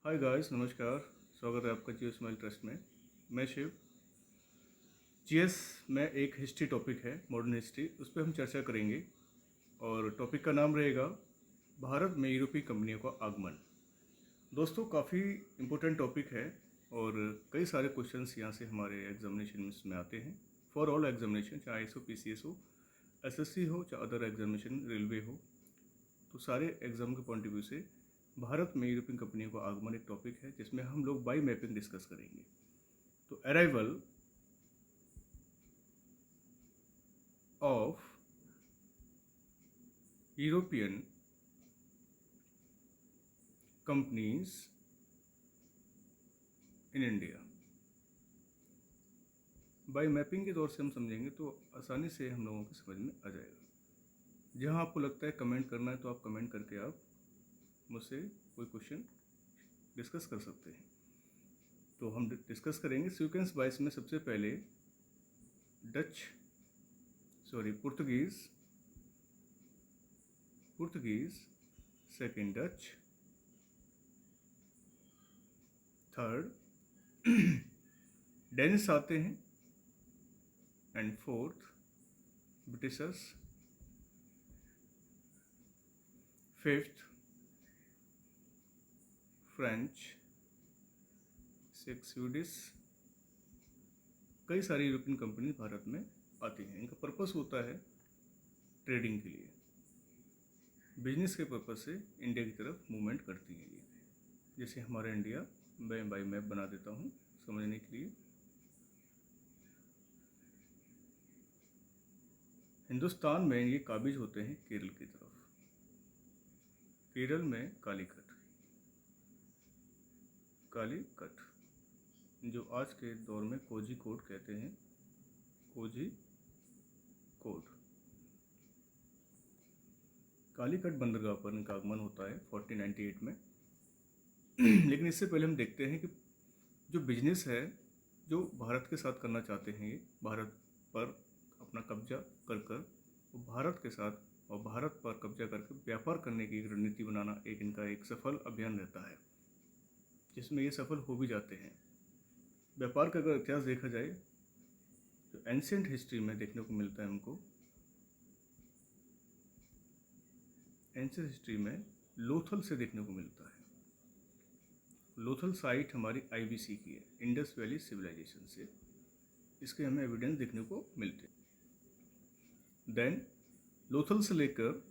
Hi guys, नमस्कार। स्वागत है आपका जियो स्माइल ट्रस्ट में। मैं शिव। जीएस में एक हिस्ट्री टॉपिक है, मॉडर्न हिस्ट्री, उस पर हम चर्चा करेंगे। और टॉपिक का नाम रहेगा भारत में यूरोपीय कंपनियों का आगमन। दोस्तों, काफ़ी इम्पोर्टेंट टॉपिक है और कई सारे क्वेश्चंस यहाँ से हमारे एग्जामिनेशन में आते हैं। फॉर ऑल एग्जामिनेशन, चाहे आईएएस, पीसीएस हो, एसएससी हो, चाहे अदर एग्जामिनेशन, रेलवे हो, तो सारे एग्जाम के पॉइंट ऑफ व्यू से भारत में यूरोपियन कंपनियों का आगमन एक टॉपिक है जिसमें हम लोग बाई मैपिंग डिस्कस करेंगे। तो arrival of European companies in India, by mapping के तौर से हम समझेंगे तो आसानी से हम लोगों की समझ में आ जाएगा। जहां आपको लगता है कमेंट करना है तो आप कमेंट करके आप मुझसे कोई क्वेश्चन डिस्कस कर सकते हैं। तो हम डिस्कस करेंगे सीक्वेंस वाइज में। सबसे पहले Portuguese, second Dutch, third Danish आते हैं, and fourth Britishers, fifth French, six Swedish. कई सारी यूरोपियन कंपनी भारत में आती हैं। इनका पर्पस होता है ट्रेडिंग के लिए, बिजनेस के पर्पस से इंडिया की तरफ मूवमेंट करती हैं ये। जैसे हमारा इंडिया, मैं बाई मैप बना देता हूँ समझने के लिए। हिंदुस्तान में ये काबिज होते हैं केरल की तरफ। केरल में कालीकट, जो आज के दौर में कोझिकोड कहते हैं, कोझिकोड। कालीकट बंदरगाह पर इनका आगमन होता है 1498 में। लेकिन इससे पहले हम देखते हैं कि जो बिजनेस है जो भारत के साथ करना चाहते हैं, ये भारत पर अपना कब्जा कर वो भारत के साथ और भारत पर कब्जा करके व्यापार करने की एक रणनीति बनाना एक इनका एक सफल अभियान रहता है, जिसमें ये सफल हो भी जाते हैं। व्यापार का अगर इतिहास देखा जाए तो एंशिएंट हिस्ट्री में देखने को मिलता है हमको। एंशिएंट हिस्ट्री में लोथल से देखने को मिलता है। लोथल साइट हमारी आईबीसी की है, इंडस वैली सिविलाइजेशन से। इसके हमें एविडेंस देखने को मिलते हैं। देन लोथल से लेकर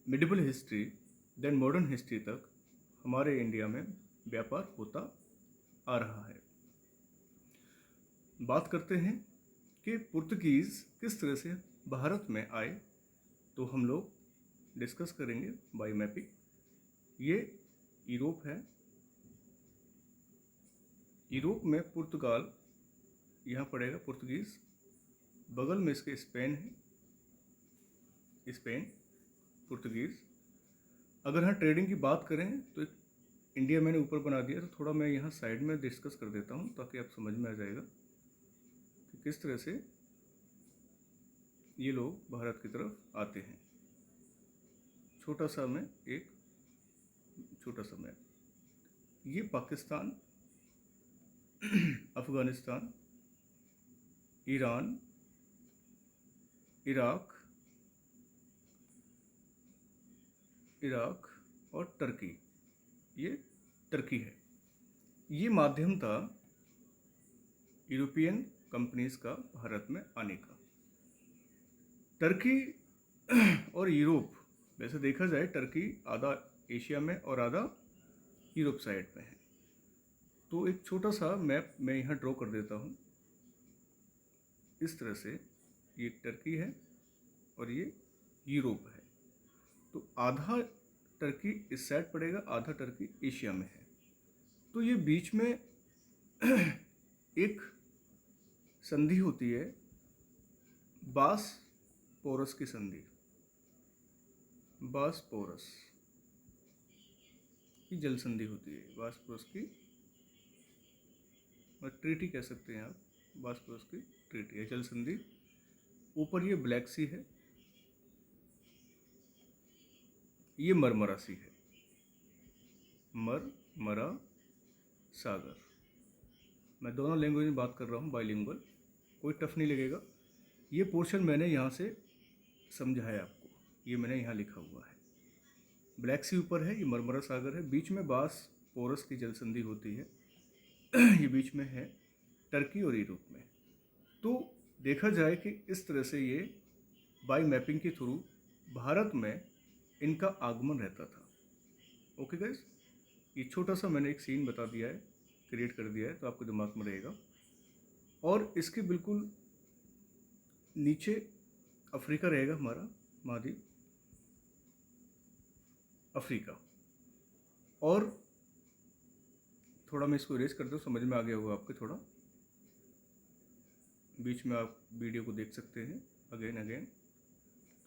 medieval history, then modern history तक हमारे इंडिया में व्यापार होता आ रहा है। बात करते हैं कि पुर्तगीज़ किस तरह से भारत में आए, तो हम लोग डिस्कस करेंगे बाई मैपिंग। ये यूरोप है। यूरोप में पुर्तगाल यहाँ पड़ेगा, पुर्तगीज़। बगल में इसके स्पेन है, स्पेन, पुर्तगीज़। अगर हम ट्रेडिंग की बात करें तो इंडिया मैंने ऊपर बना दिया, तो थोड़ा मैं यहाँ साइड में डिस्कस कर देता हूँ ताकि आप समझ में आ जाएगा कि किस तरह से ये लोग भारत की तरफ आते हैं। छोटा सा मैप। ये पाकिस्तान, अफ़गानिस्तान, ईरान, इराक और टर्की, ये टर्की है। ये माध्यम था यूरोपियन कंपनीज का भारत में आने का। टर्की और यूरोप, वैसे देखा जाए टर्की आधा एशिया में और आधा यूरोप साइड में है। तो एक छोटा सा मैप मैं यहाँ ड्रॉ कर देता हूँ। इस तरह से ये टर्की है और ये यूरोप है। तो आधा टर्की इस साइड पड़ेगा, आधा टर्की एशिया में है। तो ये बीच में एक संधि होती है, बासपोरस की संधि। बासपोरस की जल संधि होती है, बासपोरस की, और ट्रीटी कह सकते हैं आप, बासपोरस की ट्रीटी है, जल संधि। ऊपर ये ब्लैक सी है, ये मरमरा सी है, मरा सागर। मैं दोनों लैंग्वेज में बात कर रहा हूँ, बाइलिंगुअल, कोई टफ नहीं लगेगा। ये पोर्शन मैंने यहाँ से समझा है आपको, ये मैंने यहाँ लिखा हुआ है। ब्लैक सी ऊपर है, ये मरमरा सागर है, बीच में बास पोरस की जल संधि होती है। ये बीच में है टर्की और यूरोप में। तो देखा जाए कि इस तरह से ये बाई मैपिंग के थ्रू भारत में इनका आगमन रहता था। ओके गाइस, ये छोटा सा मैंने एक सीन बता दिया है, क्रिएट कर दिया है, तो आपके दिमाग में रहेगा। और इसके बिल्कुल नीचे अफ्रीका रहेगा, हमारा महाद्वीप अफ्रीका। और थोड़ा मैं इसको इरेज करता हूँ, समझ में आ गया होगा आपके। थोड़ा बीच में आप वीडियो को देख सकते हैं अगेन अगेन,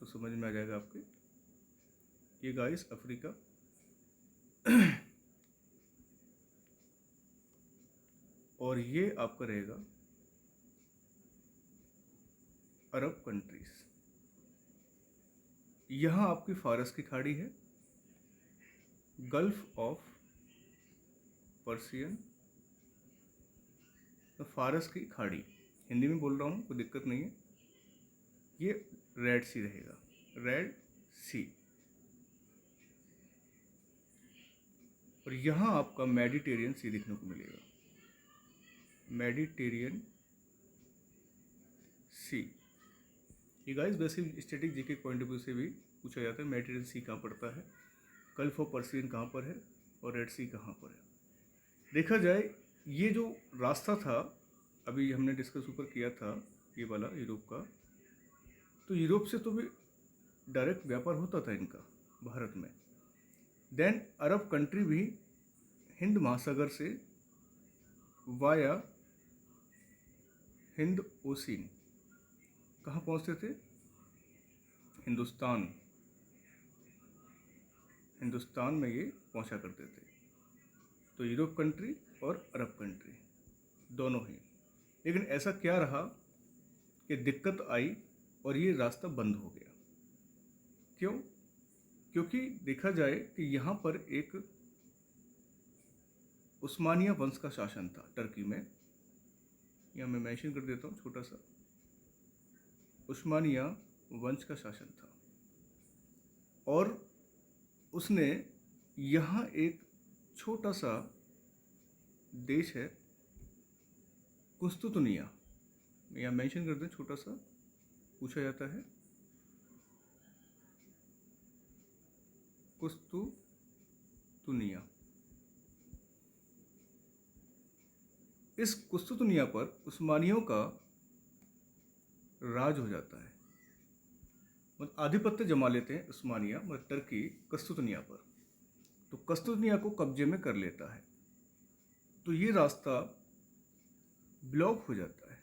तो समझ में आ जाएगा आपके। ये गाइस अफ्रीका और ये आपका रहेगा अरब कंट्रीज। यहाँ आपकी फारस की खाड़ी है, गल्फ ऑफ पर्सियन, तो फारस की खाड़ी, हिंदी में बोल रहा हूँ, कोई दिक्कत नहीं है। ये रेड सी रहेगा, रेड सी। और यहाँ आपका मेडिटेरियन सी देखने को मिलेगा, मेडिटेरियन सी। ये guys basic static GK point of view से भी पूछा जाता है, मेडिटेरियन सी कहाँ पड़ता है, गल्फ ऑफ पर्सियन कहाँ पर है, और रेड सी कहाँ पर है। देखा जाए ये जो रास्ता था, अभी हमने डिस्कस ऊपर किया था, ये वाला यूरोप का, तो यूरोप से तो भी डायरेक्ट व्यापार होता था इनका भारत में। देन अरब कंट्री भी हिंद महासागर से वाया हिंद ओशियन कहाँ पहुँचते थे, हिंदुस्तान में ये पहुँचा करते थे। तो यूरोप कंट्री और अरब कंट्री दोनों ही। लेकिन ऐसा क्या रहा कि दिक्कत आई और ये रास्ता बंद हो गया। क्यों? क्योंकि देखा जाए कि यहाँ पर एक उस्मानिया वंश का शासन था टर्की में। यहाँ मैं मेंशन कर देता हूँ छोटा सा, उस्मानिया वंश का शासन था, और उसने यहाँ एक छोटा सा देश है कुस्तुतुनिया, यहाँ मेंशन कर दें, छोटा सा पूछा जाता है कुस्तुतुनिया। इस कुस्तुतुनिया पर उस्मानियों का राज हो जाता है, मतलब आधिपत्य जमा लेते हैं उस्मानिया, मतलब टर्की कुस्तुतुनिया पर। तो कुस्तुतुनिया को कब्जे में कर लेता है, तो ये रास्ता ब्लॉक हो जाता है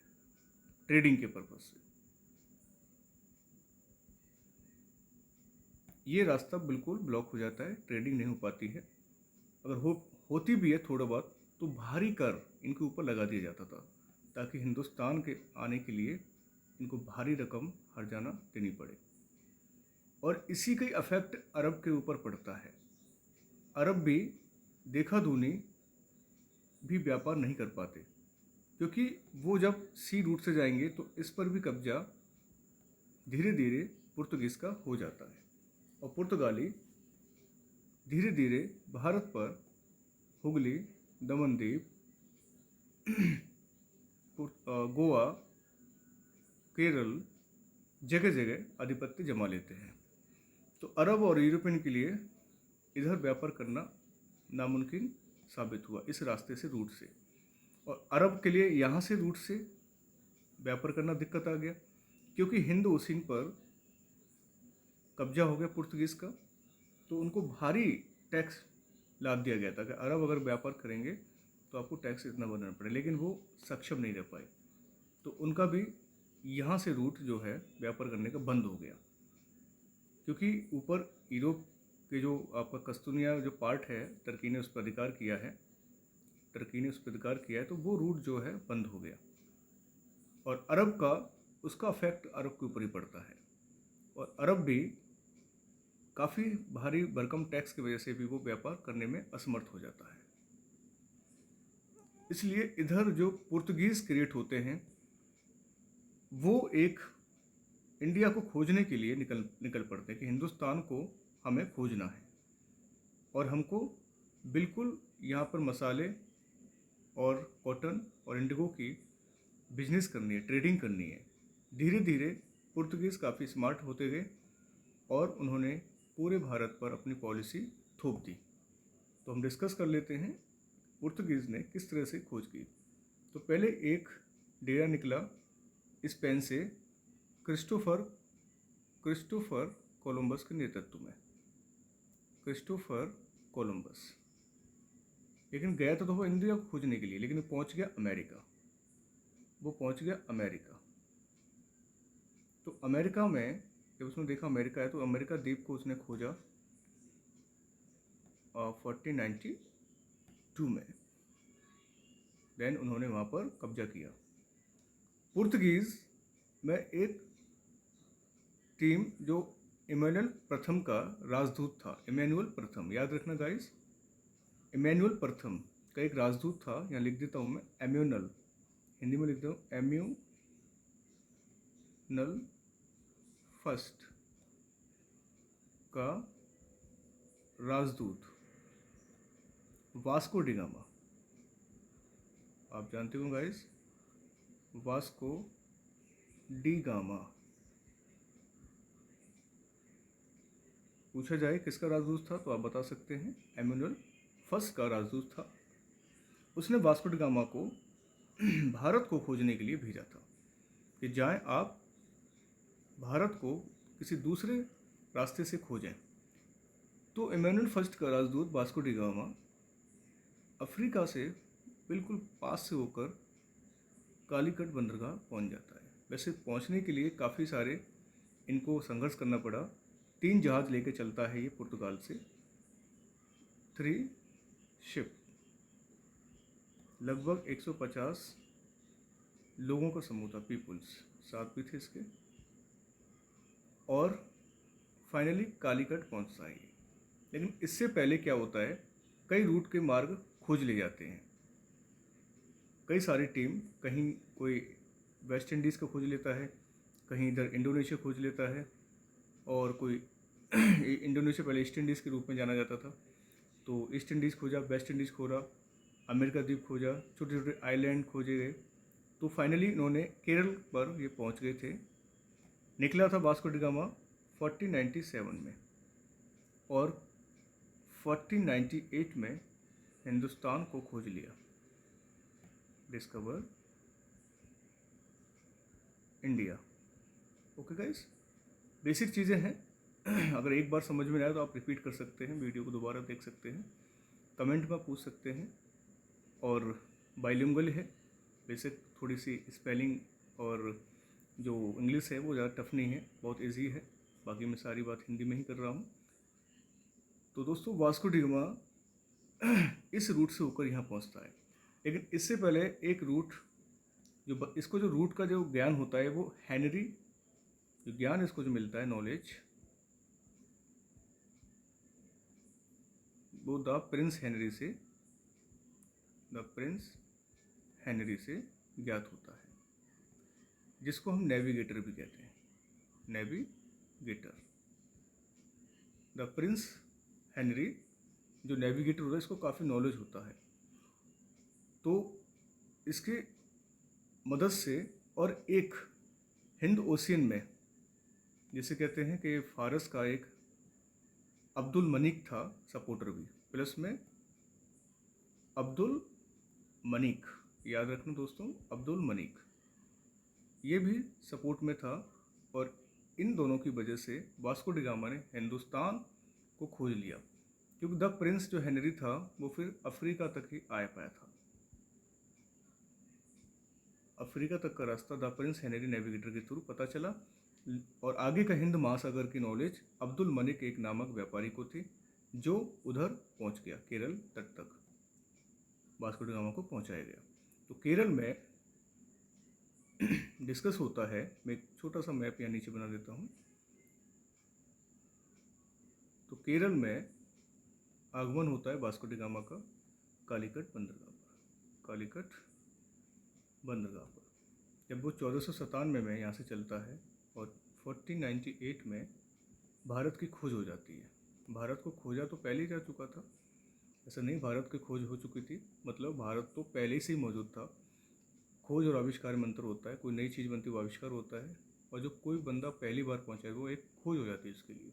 ट्रेडिंग के पर्पज से। ये रास्ता बिल्कुल ब्लॉक हो जाता है, ट्रेडिंग नहीं हो पाती है। अगर होती भी है थोड़ा बहुत, तो भारी कर इनके ऊपर लगा दिया जाता था, ताकि हिंदुस्तान के आने के लिए इनको भारी रकम हर्जाना देनी पड़े। और इसी का इफेक्ट अरब के ऊपर पड़ता है। अरब भी देखा दूनी भी व्यापार नहीं कर पाते, क्योंकि वो जब सी रूट से जाएंगे तो इस पर भी कब्जा धीरे धीरे पुर्तगीज़ का हो जाता है, और पुर्तगाली धीरे धीरे भारत पर हुगली, दमनदीप, गोवा, केरल, जगह जगह आधिपत्य जमा लेते हैं। तो अरब और यूरोपियन के लिए इधर व्यापार करना नामुमकिन साबित हुआ इस रास्ते से, रूट से। और अरब के लिए यहाँ से रूट से व्यापार करना दिक्कत आ गया, क्योंकि हिंद ओशियन पर कब्जा हो गया पुर्तगीज़ का। तो उनको भारी टैक्स लाद दिया गया था कि अरब अगर व्यापार करेंगे तो आपको टैक्स इतना भरना पड़े, लेकिन वो सक्षम नहीं रह पाए। तो उनका भी यहाँ से रूट जो है व्यापार करने का बंद हो गया, क्योंकि ऊपर यूरोप के जो आपका कस्तूनिया जो पार्ट है, टर्की ने उस पर अधिकार किया है, तो वो रूट जो है बंद हो गया। और अरब का उसका इफेक्ट अरब के ऊपर ही पड़ता है, और अरब भी काफ़ी भारी भरकम टैक्स की वजह से भी वो व्यापार करने में असमर्थ हो जाता है। इसलिए इधर जो पुर्तगीज़ क्रिएट होते हैं वो एक इंडिया को खोजने के लिए निकल पड़ते हैं कि हिंदुस्तान को हमें खोजना है और हमको बिल्कुल यहाँ पर मसाले और कॉटन और इंडिगो की बिजनेस करनी है, ट्रेडिंग करनी है। धीरे धीरे पुर्तगीज़ काफ़ी स्मार्ट होते गए और उन्होंने पूरे भारत पर अपनी पॉलिसी थोप दी। तो हम डिस्कस कर लेते हैं पुर्तगीज़ ने किस तरह से खोज की। तो पहले एक डेरा निकला स्पेन से क्रिस्टोफर कोलंबस के नेतृत्व में। क्रिस्टोफर कोलंबस, लेकिन गया तो वो इंडिया को खोजने के लिए, लेकिन वो पहुंच गया अमेरिका। तो अमेरिका में जब उसने देखा अमेरिका है तो अमेरिका द्वीप को उसने खोजा 1492 में। देन उन्होंने वहाँ पर कब्जा किया। पुर्तगीज़ में एक टीम जो इमैनुअल प्रथम का राजदूत था, इमैनुअल प्रथम, याद रखना गाइस, इमैनुअल प्रथम का एक राजदूत था। यहाँ लिख देता हूँ मैं एम्यूनल, हिंदी में लिख दो एम्यूनल फर्स्ट का राजदूत वास्को डी गामा। आप जानते हो गाइस, वास्को डी गामा। पूछा जाए किसका राजदूत था तो आप बता सकते हैं एम्यूनल फर्स्ट का राजदूत था। उसने वास्को डी गामा को भारत को खोजने के लिए भेजा था कि जाएं आप भारत को किसी दूसरे रास्ते से खोजें। तो इमैनुअल फर्स्ट का राजदूत वास्को डी गामा अफ्रीका से बिल्कुल पास से होकर कालीकट बंदरगाह पहुंच जाता है। वैसे पहुंचने के लिए काफ़ी सारे इनको संघर्ष करना पड़ा। 3 जहाज़ लेके चलता है ये पुर्तगाल से, 3 शिप, लगभग 150 लोगों का समूह था, पीपुल्स साथ भी थे इसके, और फाइनली कालीकट पहुंचता है ये। लेकिन इससे पहले क्या होता है, कई रूट के मार्ग खोज ले जाते हैं। कई सारी टीम, कहीं कोई वेस्ट इंडीज़ को खोज लेता है, कहीं इधर इंडोनेशिया खोज लेता है, और कोई इंडोनेशिया पहले ईस्ट इंडीज़ के रूप में जाना जाता था, तो ईस्ट इंडीज़ खोजा, वेस्ट इंडीज़ खोजा, अमेरिका द्वीप खोजा, छोटे छोटे आइलैंड खोजे गए। तो फाइनली इन्होंने केरल पर ये पहुंच गए थे। निकला था वास्को डी गामा 1497 में, और 1498 में हिंदुस्तान को खोज लिया, discover India. Okay guys, basic चीज़ें हैं। अगर एक बार समझ में आए तो आप रिपीट कर सकते हैं, वीडियो को दोबारा देख सकते हैं, कमेंट में पूछ सकते हैं। और बाइलिंगुअल है, बेसिक थोड़ी सी स्पेलिंग और जो इंग्लिश है वो ज़्यादा टफ नहीं है, बहुत इजी है। बाकी मैं सारी बात हिंदी में ही कर रहा हूँ। तो दोस्तों, वास्को डी गामा इस रूट से होकर यहाँ पहुँचता है। लेकिन इससे पहले एक रूट इसको जो रूट का जो ज्ञान होता है वो हेनरी, जो ज्ञान इसको जो मिलता है, नॉलेज, वो द प्रिंस हेनरी से ज्ञात होता है, जिसको हम नेविगेटर भी कहते हैं। नेविगेटर, द प्रिंस हेनरी जो नेविगेटर होता है, इसको काफ़ी नॉलेज होता है। तो इसके मदद से, और एक हिंद ओशियन में, जिसे कहते हैं कि फारस का एक अब्दुल मनिक था सपोर्टर भी, प्लस में अब्दुल मनिक, याद रखना दोस्तों, अब्दुल मनिक ये भी सपोर्ट में था। और इन दोनों की वजह से वास्को डी गामा ने हिंदुस्तान को खोज लिया, क्योंकि द प्रिंस जो हेनरी था वो फिर अफ्रीका तक ही आ पाया था। अफ्रीका तक का रास्ता द प्रिंस हेनरी नेविगेटर के थ्रू पता चला, और आगे का हिंद महासागर की नॉलेज अब्दुल मलिक एक नामक व्यापारी को थी, जो उधर पहुंच गया, केरल तट तक वास्को डी गामा को पहुंचाया गया। तो केरल में डिस्कस होता है, मैं एक छोटा सा मैप यहाँ नीचे बना देता हूँ। तो केरल में आगमन होता है वास्को डी गामा का कालीकट बंदरगाह पर। कालीकट बंदरगाह पर। जब वो 1497 में यहाँ से चलता है और 1498 में भारत की खोज हो जाती है। भारत को खोजा तो पहले ही जा चुका था, ऐसा नहीं, भारत की खोज हो चुकी थी, मतलब भारत तो पहले से ही मौजूद था। खोज और आविष्कार में अंतर होता है, कोई नई चीज़ बनती है वो आविष्कार होता है, और जो कोई बंदा पहली बार पहुंचा है वो एक खोज हो जाती है इसके लिए।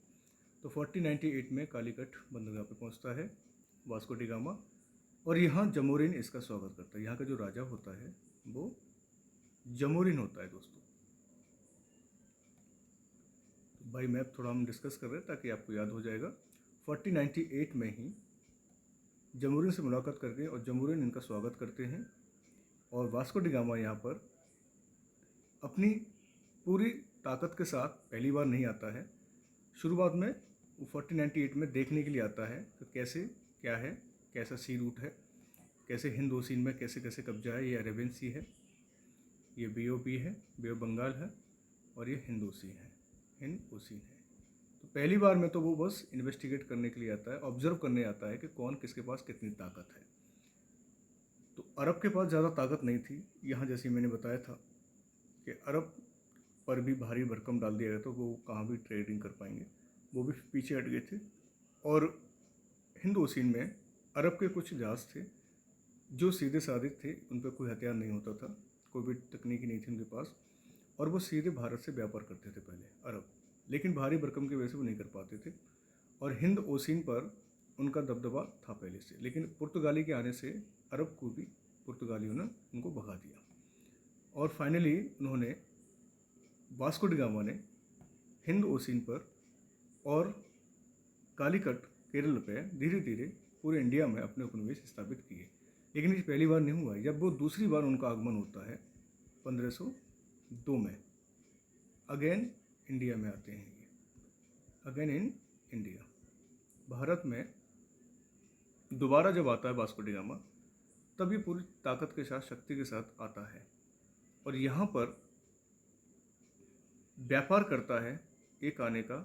तो 1498 में कालीकट बंदरगाह पे पहुंचता है वास्को डी गामा, और यहाँ जमोरिन इसका स्वागत करता है। यहाँ का जो राजा होता है वो जमोरिन होता है दोस्तों। तो बाई मैप थोड़ा हम डिस्कस कर रहे हैं ताकि आपको याद हो जाएगा। 1498 में ही जमोरिन से मुलाकात करके और जमोरिन इनका स्वागत करते हैं, और वास्को डी गामा यहाँ पर अपनी पूरी ताकत के साथ पहली बार नहीं आता है। शुरुआत में वो 1498 में देखने के लिए आता है कि कैसे क्या है, कैसा सी रूट है, कैसे हिंद ओशियन में कैसे कैसे कब्जा है। ये अरेबियन सी है, ये BOP है, बे ऑफ बंगाल है, और ये हिंद ओशियन है, हिंद ओशियन है। तो पहली बार में तो वो बस इन्वेस्टिगेट करने के लिए आता है, ऑब्जर्व करने आता है कि कौन किसके पास कितनी ताकत है। तो अरब के पास ज़्यादा ताकत नहीं थी। यहाँ जैसे मैंने बताया था कि अरब पर भी भारी भरकम डाल दिया गया तो वो कहाँ भी ट्रेडिंग कर पाएंगे, वो भी पीछे हट गए थे। और हिंद ओशियन में अरब के कुछ जहाज़ थे जो सीधे साधे थे, उन पर कोई हथियार नहीं होता था, कोई भी तकनीकी नहीं थी उनके पास, और वो सीधे भारत से व्यापार करते थे पहले अरब, लेकिन भारी भरकम की वजह से वो नहीं कर पाते थे। और हिंद ओशियन पर उनका दबदबा था पहले से, लेकिन पुर्तगाली के आने से अरब को भी पुर्तगालियों ने उनको भगा दिया, और फाइनली उन्होंने वास्को डी गामा ने हिंद ओशियन पर और कालीकट केरल पे धीरे धीरे पूरे इंडिया में अपने उपनिवेश स्थापित किए। लेकिन ये पहली बार नहीं हुआ है। जब वो दूसरी बार उनका आगमन होता है 1502 में, अगेन इंडिया में आते हैं ये, अगेन इन इंडिया, भारत में दोबारा जब आता है वास्को डी गामा, तब ये पूरी ताकत के साथ, शक्ति के साथ आता है, और यहाँ पर व्यापार करता है एक आने का,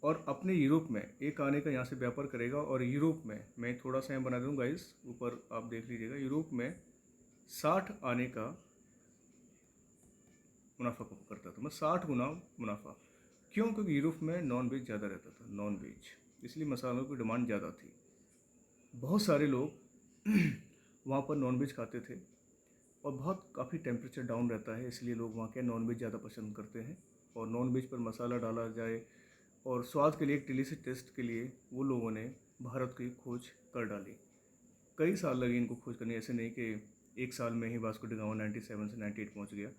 और अपने यूरोप में एक आने का यहाँ से व्यापार करेगा। और यूरोप में मैं थोड़ा सा यहाँ बना दूँगा गाइस, ऊपर आप देख लीजिएगा, यूरोप में 60 आने का मुनाफा करता था, मैं 60 गुना मुनाफा। क्यों? क्योंकि यूरोप में नॉन वेज ज़्यादा रहता था, नॉन वेज, इसलिए मसालों की डिमांड ज़्यादा थी। बहुत सारे लोग वहाँ पर नॉन वेज खाते थे, और बहुत काफ़ी टेम्परेचर डाउन रहता है, इसलिए लोग वहाँ के नॉन वेज ज़्यादा पसंद करते हैं। और नॉन वेज पर मसाला डाला जाए और स्वाद के लिए, एक डिलीशियस टेस्ट के लिए वो लोगों ने भारत की खोज कर डाली। कई साल लगे इनको खोज करने, ऐसे नहीं कि एक साल में ही वास्को डी गामा 97 से 98 पहुँच गया।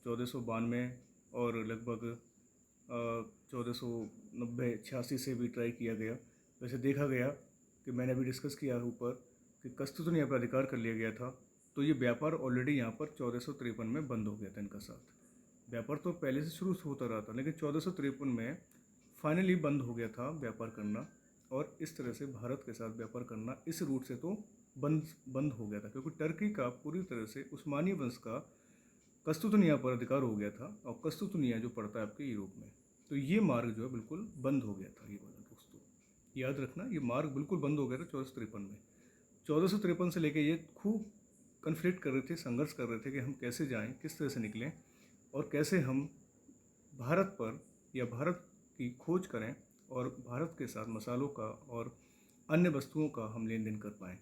1492 और लगभग 1490-86 से भी ट्राई किया गया। वैसे देखा गया कि मैंने अभी डिस्कस किया ऊपर कि कस्तूरनी पर अधिकार कर लिया गया था, तो ये व्यापार ऑलरेडी यहाँ पर 1453 में बंद हो गया था इनका साथ। व्यापार तो पहले से शुरू होता रहा था, लेकिन 1453 में फाइनली बंद हो गया था व्यापार करना, और इस तरह से भारत के साथ व्यापार करना इस रूट से तो बंद हो गया था, क्योंकि टर्की का पूरी तरह से उस्मानी वंश का कस्तूतनिया पर अधिकार हो गया था, और कस्तूतनिया जो पड़ता है आपके यूरोप में, तो ये मार्ग जो है बिल्कुल बंद हो गया था। ये वाला दोस्तों याद रखना, ये मार्ग बिल्कुल बंद हो गया था 1453 में। 1453 से लेके ये खूब कन्फ्लिक्ट कर रहे थे, संघर्ष कर रहे थे कि हम कैसे जाएं, किस तरह से निकलें, और कैसे हम भारत पर या भारत की खोज करें, और भारत के साथ मसालों का और अन्य वस्तुओं का हम लेन देन कर पाएँ।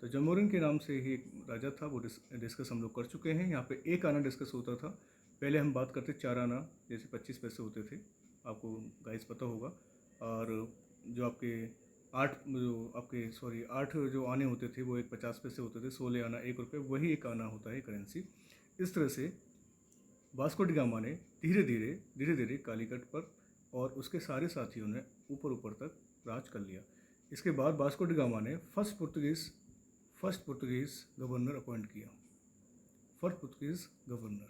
तो जमोरिन के नाम से ही एक राजा था, वो डिस्कस हम लोग कर चुके हैं। यहाँ पे एक आना डिस्कस होता था, पहले हम बात करते 4 आना, जैसे 25 पैसे होते थे, आपको गाइस पता होगा। और जो आपके 8 जो आने होते थे वो एक 50 पैसे होते थे, 16 आना 1 रुपये, वही एक आना होता है करेंसी। इस तरह से वास्को डी गामा ने धीरे धीरे कालीकट पर और उसके सारे साथियों ने ऊपर तक राज कर लिया। इसके बाद वास्को डी गामा ने फर्स्ट पुर्तगीज़ गवर्नर अपॉइंट किया, फर्स्ट पुर्तगीज़ गवर्नर।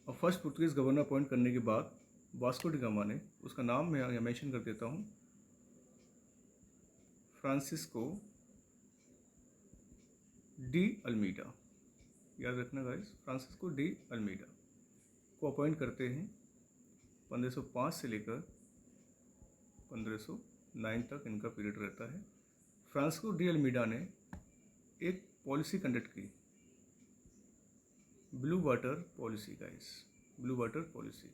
और फर्स्ट पुर्तगीज़ गवर्नर अपॉइंट करने के बाद वास्को डी गामा ने, उसका नाम मैं यहाँ मेंशन कर देता हूँ, फ्रांसिस्को डी अल्मीडा, याद रखना गाइस, फ्रांसिस्को डी अल्मीडा को अपॉइंट करते हैं 1505 से लेकर 1509 9 तक इनका पीरियड रहता है। फ्रांसिस्को डी अल्मीडा ने एक पॉलिसी कंडक्ट की, blue water policy guys, blue water policy.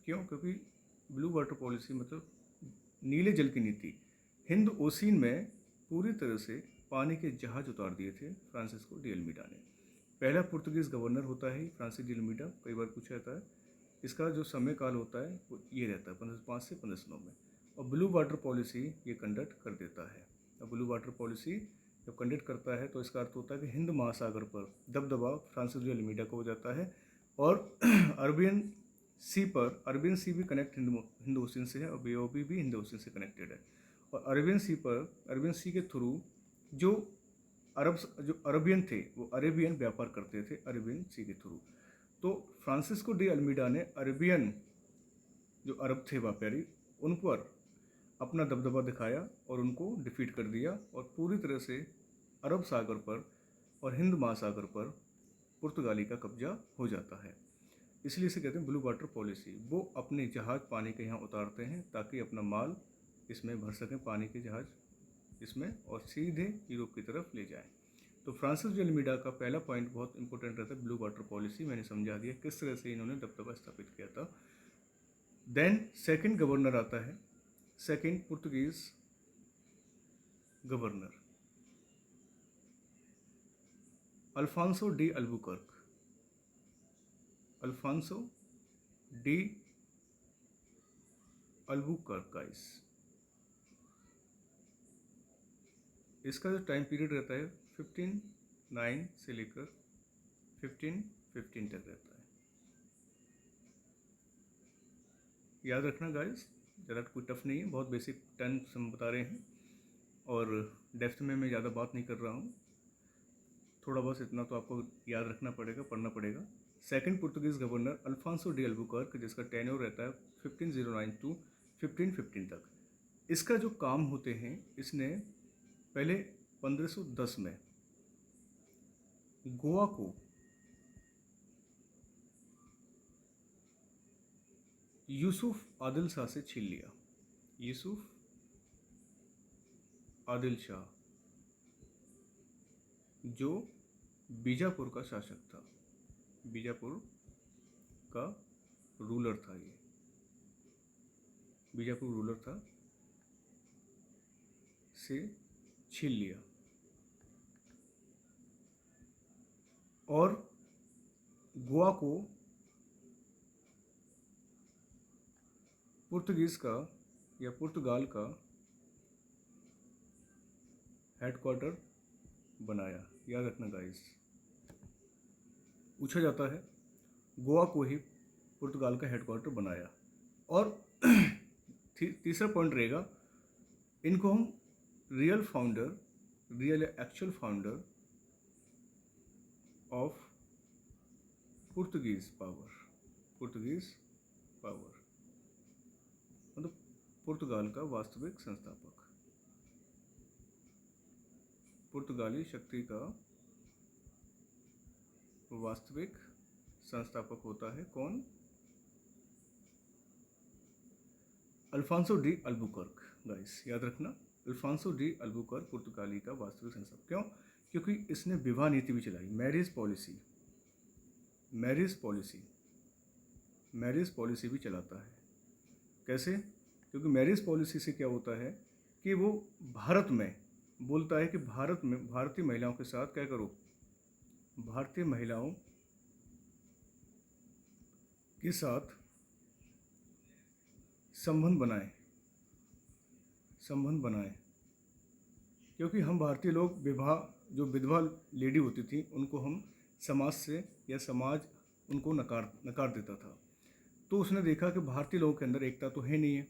क्यों? क्योंकि ब्लू वाटर पॉलिसी मतलब नीले जल की नीति। हिंद ओशियन में पूरी तरह से पानी के जहाज उतार दिए थे फ्रांसिस्को डी अल्मीडा ने। पहला पुर्तगीज गवर्नर होता है फ्रांसिस डी अल्मीडा, कई बार पूछा जाता है। इसका जो समय काल होता है वो ये रहता है 5 से 15 दिनों में, और ब्लू वाटर पॉलिसी ये कंडक्ट कर देता है। अब ब्लू वाटर पॉलिसी जब कंडक्ट करता है तो इसका अर्थ होता है कि हिंद महासागर पर दबदबा फ्रांसिस डी अल्मीडा को हो जाता है, और अरबियन सी भी कनेक्ट हिंद ओशियन से है, और बे ऑफ भी हिंद ओशियन से कनेक्टेड है। और अरबियन सी के थ्रू जो अरबियन थे वो अरेबियन व्यापार करते थे अरबियन सी के थ्रू। तो फ्रांसिस्को डी अल्मीडा ने अरबियन जो अरब थे व्यापारी उन पर अपना दबदबा दिखाया और उनको डिफीट कर दिया, और पूरी तरह से अरब सागर पर और हिंद महासागर पर पुर्तगाली का कब्जा हो जाता है। इसलिए इसे कहते हैं ब्लू वाटर पॉलिसी। वो अपने जहाज़ पानी के यहाँ उतारते हैं ताकि अपना माल इसमें भर सकें, पानी के जहाज़ इसमें, और सीधे यूरोप की तरफ ले जाएं। तो फ्रांसिस डी अल्मीडा का पहला पॉइंट बहुत इंपॉर्टेंट रहता है, ब्लू वाटर पॉलिसी। मैंने समझा दिया किस तरह से इन्होंने दबदबा स्थापित किया था। देन सेकंड गवर्नर आता है, second Portuguese governor Alfonso de Albuquerque. Alfonso de Albuquerque guys, इसका जो टाइम पीरियड रहता है 1509 से लेकर 1515 तक रहता है। याद रखना गाइस, ज़रा कोई टफ नहीं है, बहुत बेसिक टर्म्स हम बता रहे हैं, और डेप्थ में मैं ज़्यादा बात नहीं कर रहा हूँ। थोड़ा बहुत इतना तो आपको याद रखना पड़ेगा, पढ़ना पड़ेगा। Second Portuguese governor Alfonso de Albuquerque, जिसका टेन्योर रहता है 1509 टू 1515 तक। इसका जो काम होते हैं, इसने पहले 1510 में गोवा को यूसुफ आदिल शाह से छीन लिया। यूसुफ आदिल शाह जो बीजापुर का शासक था, बीजापुर का रूलर था, ये बीजापुर रूलर था, से छीन लिया। और गोवा को पुर्तगीज का या पुर्तगाल का हेडक्वार्टर बनाया। याद रखना गाइस, पूछा जाता है, गोवा को ही पुर्तगाल का हेडक्वार्टर बनाया। और तीसरा पॉइंट रहेगा, इनको हम real actual founder of Portuguese power मतलब पुर्तगाल का वास्तविक संस्थापक, पुर्तगाली शक्ति का वास्तविक संस्थापक होता है कौन? अल्फांसो डी अल्बुकर्क गाइस, याद रखना, अल्फांसो डी अल्बुकर्क पुर्तगाली का वास्तविक संस्थापक। क्यों? क्योंकि इसने विवाह नीति भी चलाई, मैरिज पॉलिसी भी चलाता है। कैसे? क्योंकि मैरिज पॉलिसी से क्या होता है कि वो भारत में बोलता है कि भारत में भारतीय महिलाओं के साथ क्या करो, भारतीय महिलाओं के साथ संबंध बनाएं, क्योंकि हम भारतीय लोग जो विधवा लेडी होती थी उनको हम समाज से या समाज उनको नकार देता था। तो उसने देखा कि भारतीय लोगों के अंदर एकता तो है नहीं है,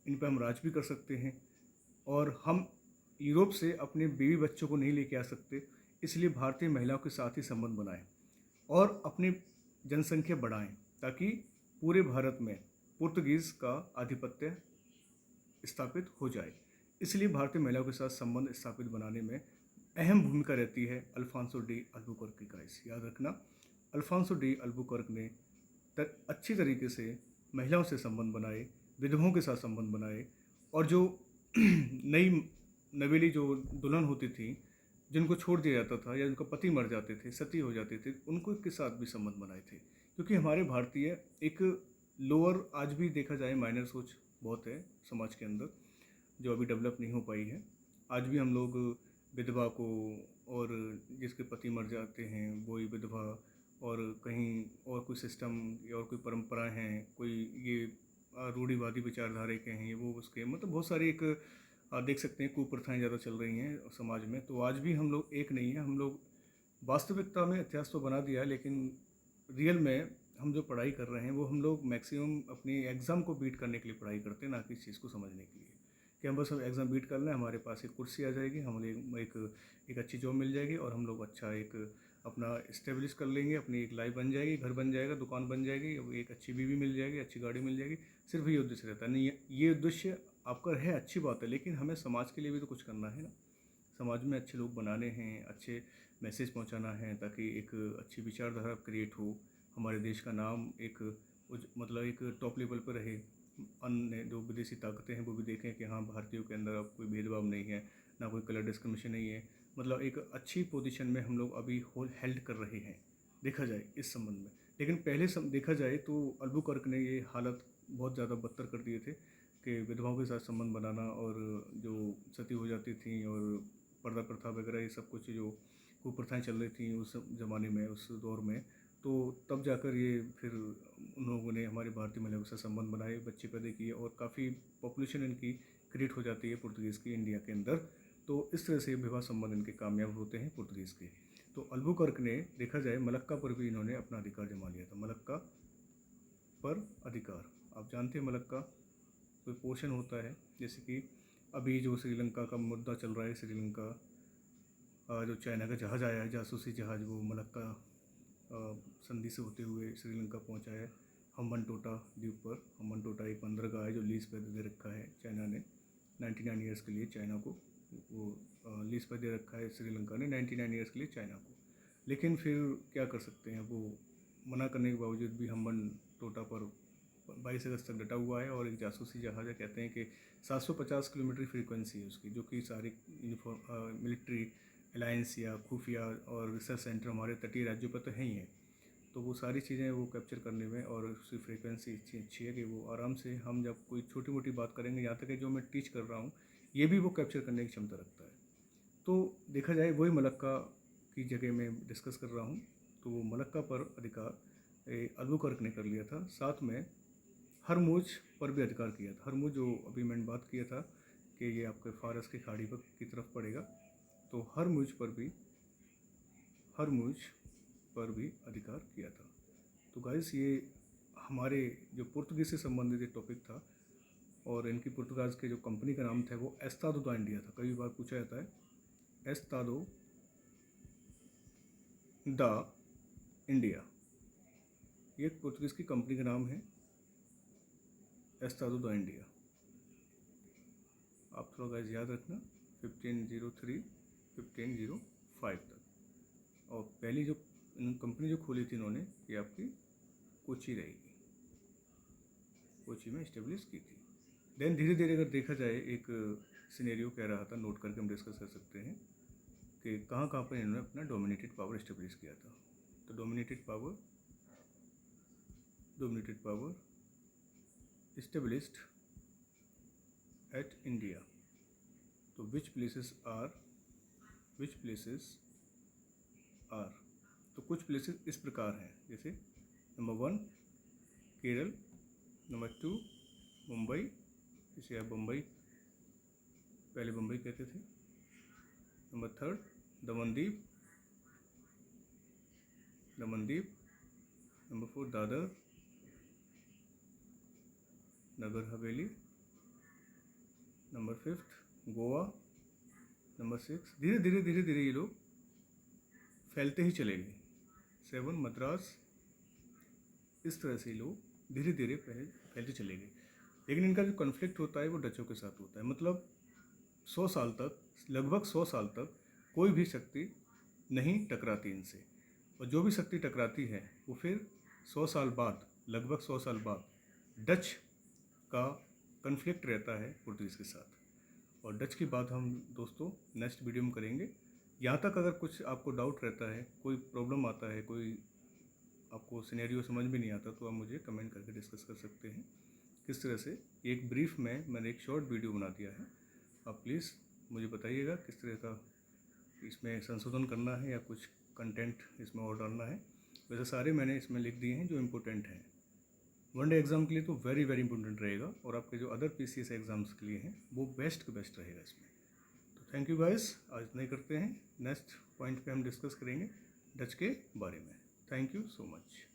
इन पर हम राज भी कर सकते हैं, और हम यूरोप से अपने बीवी बच्चों को नहीं लेके आ सकते, इसलिए भारतीय महिलाओं के साथ ही संबंध बनाएं और अपनी जनसंख्या बढ़ाएं, ताकि पूरे भारत में पुर्तगीज़ का आधिपत्य स्थापित हो जाए। इसलिए भारतीय महिलाओं के साथ संबंध स्थापित बनाने में अहम भूमिका रहती है अल्फांसो डी अल्बुकर्क की गाइस। याद रखना, अल्फांसो डी अल्बुकर्क ने अच्छी तरीके से महिलाओं से संबंध बनाए, विधवाओं के साथ संबंध बनाए, और जो नई नवेली जो दुल्हन होती थी, जिनको छोड़ दिया जाता था या जिनका पति मर जाते थे, सती हो जाते थे, उनको के साथ भी संबंध बनाए थे। क्योंकि हमारे भारतीय एक लोअर, आज भी देखा जाए माइनर सोच बहुत है समाज के अंदर, जो अभी डेवलप नहीं हो पाई है। आज भी हम लोग विधवा को, और जिसके पति मर जाते हैं वही विधवा, और कहीं और कोई सिस्टम और कोई परंपराएं हैं, कोई ये रूढ़िवादी विचारधारा के हैं, ये वो उसके, मतलब बहुत सारी एक देख सकते हैं कुप्रथाएं ज़्यादा चल रही हैं समाज में। तो आज भी हम लोग एक नहीं है, हम लोग वास्तविकता में इतिहास तो बना दिया है, लेकिन रियल में हम जो पढ़ाई कर रहे हैं वो हम लोग मैक्सिमम अपनी एग्ज़ाम को बीट करने के लिए पढ़ाई करते हैं, ना कि इस चीज़ को समझने के लिए कि हम बस एग्ज़ाम बीट कर लें, हमारे पास एक कुर्सी आ जाएगी, हमें एक अच्छी जॉब मिल जाएगी और हम लोग अच्छा एक अपना इस्टेब्लिश कर लेंगे, अपनी एक लाइफ बन जाएगी, घर बन जाएगा, दुकान बन जाएगी, एक अच्छी बीवी मिल जाएगी, अच्छी गाड़ी मिल जाएगी। सिर्फ ये उद्देश्य रहता है। नहीं, ये उद्देश्य आपका है, अच्छी बात है, लेकिन हमें समाज के लिए भी तो कुछ करना है ना। समाज में अच्छे लोग बनाने हैं, अच्छे मैसेज पहुंचाना है, ताकि एक अच्छी विचारधारा क्रिएट हो, हमारे देश का नाम एक मतलब एक टॉप लेवल पर रहे, अन्य जो विदेशी ताकतें हैं वो भी देखें कि हाँ, भारतीयों के अंदर अब कोई भेदभाव नहीं है, ना कोई कलर डिस्क्रिमिनेशन नहीं है। मतलब एक अच्छी पोजीशन में हम लोग अभी हेल्ड कर रहे हैं देखा जाए इस संबंध में। लेकिन पहले देखा जाए तो अल्बुकर्क ने ये हालत बहुत ज़्यादा बदतर कर दिए थे कि विधवाओं के साथ संबंध बनाना, और जो सती हो जाती थी, और पर्दा प्रथा वगैरह, ये सब कुछ जो कुप्रथाएं चल रही थी उस ज़माने में, उस दौर में, तो तब जाकर ये फिर उन लोगों ने हमारे भारतीय महिलाओं के साथ संबंध बनाए, बच्चे पैदा किए, और काफ़ी पॉपुलेशन इनकी क्रिएट हो जाती है पुर्तगीज़ की इंडिया के अंदर। तो इस तरह से विवाह संबंध इनके कामयाब होते हैं पुर्तगीज़ के। तो अल्बुकर्क ने देखा जाए मलक्का पर भी इन्होंने अपना अधिकार जमा लिया था। मलक्का पर अधिकार, आप जानते हैं मलक्का कोई पोर्शन होता है, जैसे कि अभी जो श्रीलंका का मुद्दा चल रहा है, श्रीलंका जो चाइना का जहाज़ आया है, जासूसी जहाज़, वो मलक्का संधि से होते हुए श्रीलंका पहुंचा है हम्बनटोटा द्वीप पर। हम्बनटोटा एक बंदरगाह है जो लीज पर दे रखा है चाइना ने 99 ईयर्स के लिए। चाइना को वो लीज पर दे रखा है श्रीलंका ने 99 ईयर्स के लिए चाइना को। लेकिन फिर क्या कर सकते हैं, वो मना करने के बावजूद भी हम्बनटोटा पर 22 अगस्त तक डटा हुआ है। और एक जासूसी जहाज़ है, कहते हैं कि 750 किलोमीटर फ्रीक्वेंसी है उसकी, जो कि सारी मिलिट्री अलायंस या खुफिया और रिसर्च सेंटर हमारे तटीय राज्यों पर तो है ही है। तो वो सारी चीज़ें वो कैप्चर करने में, और उसकी फ्रीक्वेंसी इतनी अच्छी है कि वो आराम से, हम जब कोई छोटी मोटी बात करेंगे, यहाँ तक कि जो मैं टीच कर रहा हूँ ये भी वो कैप्चर करने की क्षमता रखता है। तो देखा जाए वही मलक्का की जगह मैं डिस्कस कर रहा हूँ। तो वो मलक्का पर अधिकार अल्बुकर्क ने कर लिया था। साथ में हरमुज पर भी अधिकार किया था। हरमुज जो अभी मैंने बात किया था कि ये आपके फारस की खाड़ी पर की तरफ पड़ेगा, तो हरमुज पर भी अधिकार किया था। तो गाइस, ये हमारे जो पुर्तगीज से संबंधित एक टॉपिक था, और इनकी पुर्तगाल के जो कंपनी का नाम था वो एस्तादो दा इंडिया था। कई बार पूछा जाता है, एस्तादो दा इंडिया, ये पुर्तगीज की कंपनी का नाम है, एस्तादो दा इंडिया। आप थोड़ा गाइस याद रखना, 1503 1505 तक। और पहली जो कंपनी जो खोली थी इन्होंने, ये आपकी कोची रहेगी, कोची में इस्टेब्लिश की थी। देन धीरे धीरे अगर देखा जाए, एक सिनेरियो कह रहा था, नोट करके हम डिस्कस कर सकते हैं कि कहाँ कहाँ पर इन्होंने अपना डोमिनेटेड पावर इस्टेब्लिश किया था। तो dominated power established at India. तो विच प्लेसेस आर, तो कुछ प्लेसेस इस प्रकार हैं, जैसे नंबर 1 केरल, नंबर 2 मुंबई, जिसे आप बम्बई, पहले बम्बई कहते थे, number 3 Damandeep, number 4 Dadar Nagar Haveli, number 5 Goa, number 6, धीरे धीरे ये लोग फैलते ही चलेंगे, 7 मद्रास। इस तरह से लोग धीरे धीरे फैलते चलेंगे। लेकिन इनका जो कॉन्फ्लिक्ट होता है वो डचों के साथ होता है। मतलब 100 साल तक, लगभग 100 साल तक कोई भी शक्ति नहीं टकराती इनसे, और जो भी शक्ति टकराती है वो फिर 100 साल बाद, लगभग 100 साल बाद डच का कन्फ्लिक्ट रहता है पुर्तगीज़ के साथ। और डच की बात हम दोस्तों नेक्स्ट वीडियो में करेंगे। यहाँ तक अगर कुछ आपको डाउट रहता है, कोई प्रॉब्लम आता है, कोई आपको सिनेरियो समझ में नहीं आता, तो आप मुझे कमेंट करके डिस्कस कर सकते हैं किस तरह से। एक ब्रीफ में मैंने एक शॉर्ट वीडियो बना दिया है, आप प्लीज़ मुझे बताइएगा किस तरह का इसमें संशोधन करना है या कुछ कंटेंट इसमें और डालना है। वैसे सारे मैंने इसमें लिख दिए हैं जो इम्पोर्टेंट हैं। वनडे एग्ज़ाम के लिए तो वेरी वेरी इंपॉर्टेंट रहेगा, और आपके जो अदर PCS एग्ज़ाम्स के लिए हैं वो बेस्ट का बेस्ट रहेगा इसमें। तो थैंक यू गाइस, आज इतना ही करते हैं। नेक्स्ट पॉइंट पे हम डिस्कस करेंगे डच के बारे में। Thank you so much.